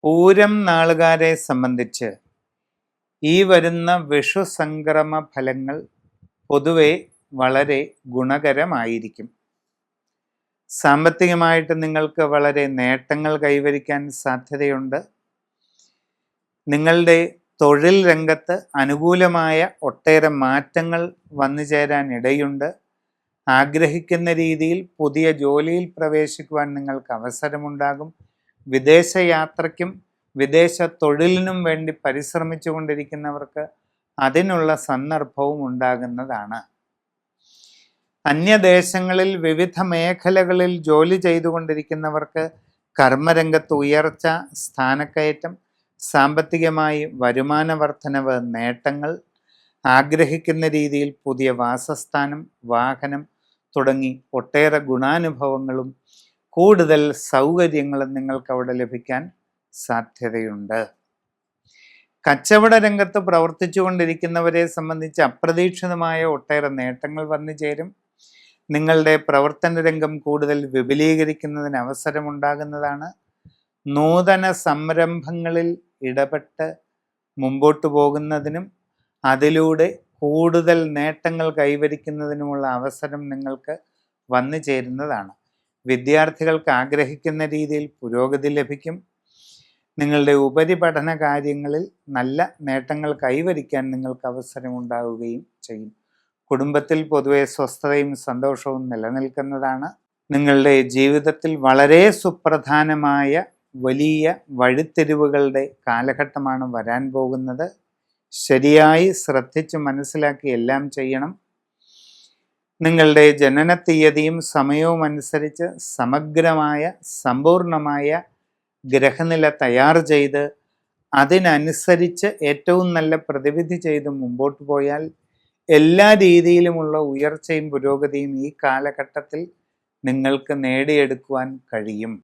പൂരം നാളുകാരെ സംബന്ധിച്ച് ഈ വരുന്ന വിഷു സംക്രമ ഫലങ്ങൾ പൊതുവെ വളരെ ഗുണകരമായിരിക്കും. സാമ്പത്തികമായിട്ട് നിങ്ങൾക്ക് വളരെ നേട്ടങ്ങൾ കൈവരിക്കാൻ സാധ്യതയുണ്ട്. നിങ്ങളുടെ തൊഴിൽ രംഗത്ത് അനുകൂലമായ ഒട്ടേറെ മാറ്റങ്ങൾ വന്നു ചേരാൻ ഇടയുണ്ട്. ആഗ്രഹിക്കുന്ന രീതിയിൽ പുതിയ ജോലിയിൽ പ്രവേശിക്കുവാൻ നിങ്ങൾക്ക് അവസരമുണ്ടാകും. വിദേശ യാത്രയ്ക്കും വിദേശ തൊഴിലിനും വേണ്ടി പരിശ്രമിച്ചു കൊണ്ടിരിക്കുന്നവർക്ക് അതിനുള്ള സന്ദർഭവും ഉണ്ടാകുന്നതാണ്. അന്യദേശങ്ങളിൽ വിവിധ മേഖലകളിൽ ജോലി ചെയ്തുകൊണ്ടിരിക്കുന്നവർക്ക് കർമ്മരംഗത്ത് ഉയർച്ച, സ്ഥാനക്കയറ്റം, സാമ്പത്തികമായി വരുമാന വർധനവ്, നേട്ടങ്ങൾ, ആഗ്രഹിക്കുന്ന രീതിയിൽ പുതിയ വാസസ്ഥാനം, വാഹനം തുടങ്ങി ഒട്ടേറെ ഗുണാനുഭവങ്ങളും കൂടുതൽ സൗകര്യങ്ങളും നിങ്ങൾക്ക് അവിടെ ലഭിക്കാൻ സാധ്യതയുണ്ട്. കച്ചവട രംഗത്ത് പ്രവർത്തിച്ചു കൊണ്ടിരിക്കുന്നവരെ സംബന്ധിച്ച് അപ്രതീക്ഷിതമായ ഒട്ടേറെ നേട്ടങ്ങൾ വന്നു ചേരും. നിങ്ങളുടെ പ്രവർത്തന രംഗം കൂടുതൽ വിപുലീകരിക്കുന്നതിന് അവസരമുണ്ടാകുന്നതാണ്. നൂതന സംരംഭങ്ങളിൽ ഇടപെട്ട് മുമ്പോട്ട് പോകുന്നതിനും അതിലൂടെ കൂടുതൽ നേട്ടങ്ങൾ കൈവരിക്കുന്നതിനുമുള്ള അവസരം നിങ്ങൾക്ക് വന്നു ചേരുന്നതാണ്. വിദ്യാർത്ഥികൾക്ക് ആഗ്രഹിക്കുന്ന രീതിയിൽ പുരോഗതി ലഭിക്കും. നിങ്ങളുടെ ഉപരിപഠന കാര്യങ്ങളിൽ നല്ല നേട്ടങ്ങൾ കൈവരിക്കാൻ നിങ്ങൾക്ക് അവസരമുണ്ടാവുകയും ചെയ്യും. കുടുംബത്തിൽ പൊതുവെ സ്വസ്ഥതയും സന്തോഷവും നിലനിൽക്കുന്നതാണ്. നിങ്ങളുടെ ജീവിതത്തിൽ വളരെ സുപ്രധാനമായ വലിയ വഴിത്തിരിവുകളുടെ കാലഘട്ടമാണ് വരാൻ പോകുന്നത്. ശരിയായി ശ്രദ്ധിച്ച് മനസ്സിലാക്കി എല്ലാം ചെയ്യണം. നിങ്ങളുടെ ജനന തീയതിയും സമയവും അനുസരിച്ച് സമഗ്രമായ സമ്പൂർണമായ ഗ്രഹനില തയ്യാർ ചെയ്ത് അതിനനുസരിച്ച് ഏറ്റവും നല്ല പ്രതിവിധി ചെയ്ത് മുമ്പോട്ട് പോയാൽ എല്ലാ രീതിയിലുമുള്ള ഉയർച്ചയും പുരോഗതിയും ഈ കാലഘട്ടത്തിൽ നിങ്ങൾക്ക് നേടിയെടുക്കുവാൻ കഴിയും.